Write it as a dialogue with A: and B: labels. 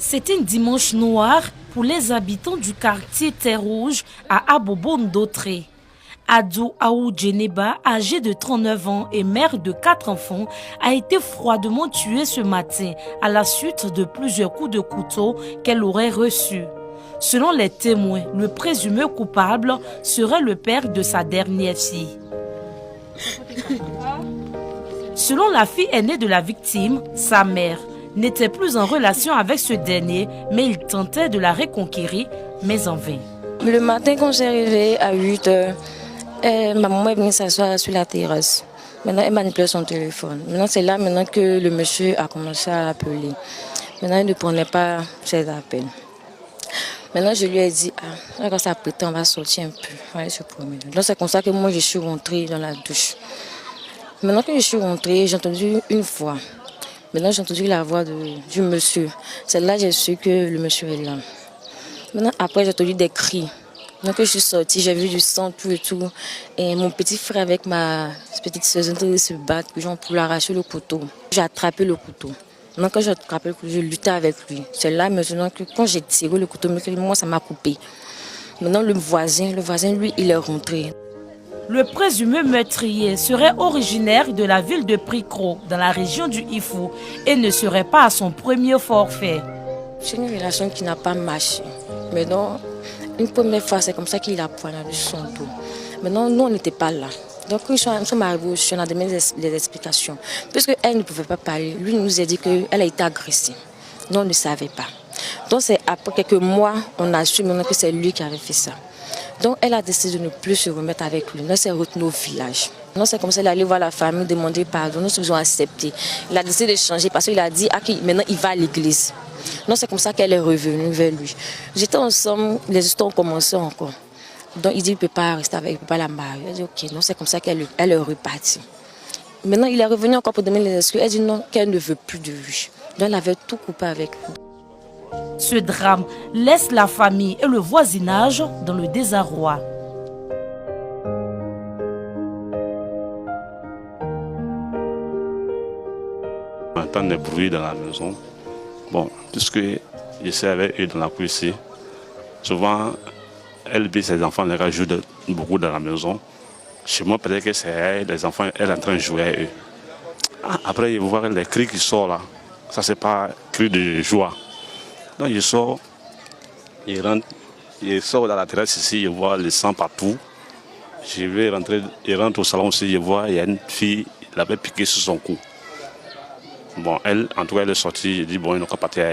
A: C'était un dimanche noir pour les habitants du quartier Terre Rouge à Abobo-Ndotré. Adou Aou Djeneba, âgé de 39 ans et mère de 4 enfants, a été froidement tuée ce matin à la suite de plusieurs coups de couteau qu'elle aurait reçus. Selon les témoins, le présumé coupable serait le père de sa dernière fille. Selon la fille aînée de la victime, sa mère n'était plus en relation avec ce dernier, mais il tentait de la reconquérir, mais en vain.
B: Le matin, quand j'ai réveillé à 8 h, ma maman est venue s'asseoir sur la terrasse. Maintenant, elle manipulait son téléphone. Maintenant, c'est là maintenant que le monsieur a commencé à l'appeler. Maintenant, il ne prenait pas ses appels. Maintenant, je lui ai dit, quand ça prétend, on va sortir un peu, on va aller se promener. Donc, c'est comme ça que moi, je suis rentrée dans la douche. Maintenant que je suis rentrée, j'ai entendu une voix. Maintenant, j'ai entendu la voix du monsieur. C'est là que j'ai su que le monsieur est là. Maintenant, après, j'ai entendu des cris. Donc, je suis sortie, j'ai vu du sang, tout et tout. Et mon petit frère avec ma petite soeur, ils ont entendu se battre pour l'arracher le couteau. J'ai attrapé le couteau. Maintenant, quand j'ai attrapé le couteau, je luttais avec lui. C'est là maintenant que quand j'ai tiré le couteau, moi, ça m'a coupé. Maintenant, le voisin, lui, il est rentré.
A: Le présumé meurtrier serait originaire de la ville de Pricro, dans la région du Ifou, et ne serait pas à son premier forfait.
B: C'est une relation qui n'a pas marché. Maintenant, une première fois, c'est comme ça qu'il a poignardé son dos. Maintenant, nous, on n'était pas là. Donc, quand nous sommes arrivés au chien, on a donné des explications. Puisqu'elle ne pouvait pas parler, lui nous a dit qu'elle a été agressée. Nous, on ne savait pas. Donc, c'est après quelques mois, on a su maintenant que c'est lui qui avait fait ça. Donc, elle a décidé de ne plus se remettre avec lui. Nous, c'est retourné au village. Non, c'est comme ça, elle est allée voir la famille, demander pardon. Nous, ils ont accepté. Il a décidé de changer parce qu'il a dit maintenant, il va à l'église. Non, c'est comme ça qu'elle est revenue vers lui. J'étais ensemble, les histoires ont commencé encore. Donc, il dit, il ne peut pas rester avec, il ne peut pas la marier. Elle dit, ok, non, c'est comme ça qu'elle est repartie. Maintenant, il est revenu encore pour donner les excuses. Elle dit non, qu'elle ne veut plus de lui. Donc, elle avait tout coupé avec lui.
A: Ce drame laisse la famille et le voisinage dans le désarroi.
C: On entend des bruits dans la maison. Bon, puisque je avec eux dans la cuisine, souvent, elle et ses enfants les jouent beaucoup dans la maison. Chez moi, peut-être que c'est elle, les enfants, elle est en train de jouer avec eux. Après, ils voient les cris qui sortent là. Ça, c'est pas cri de joie. Donc, je sors, je sors dans la terrasse ici, je vois le sang partout. Je vais rentrer, je rentre au salon aussi, je vois, il y a une fille, elle avait piqué sur son cou. Bon, elle, en tout cas, elle est sortie, je dis, bon, ils n'ont qu'à partir.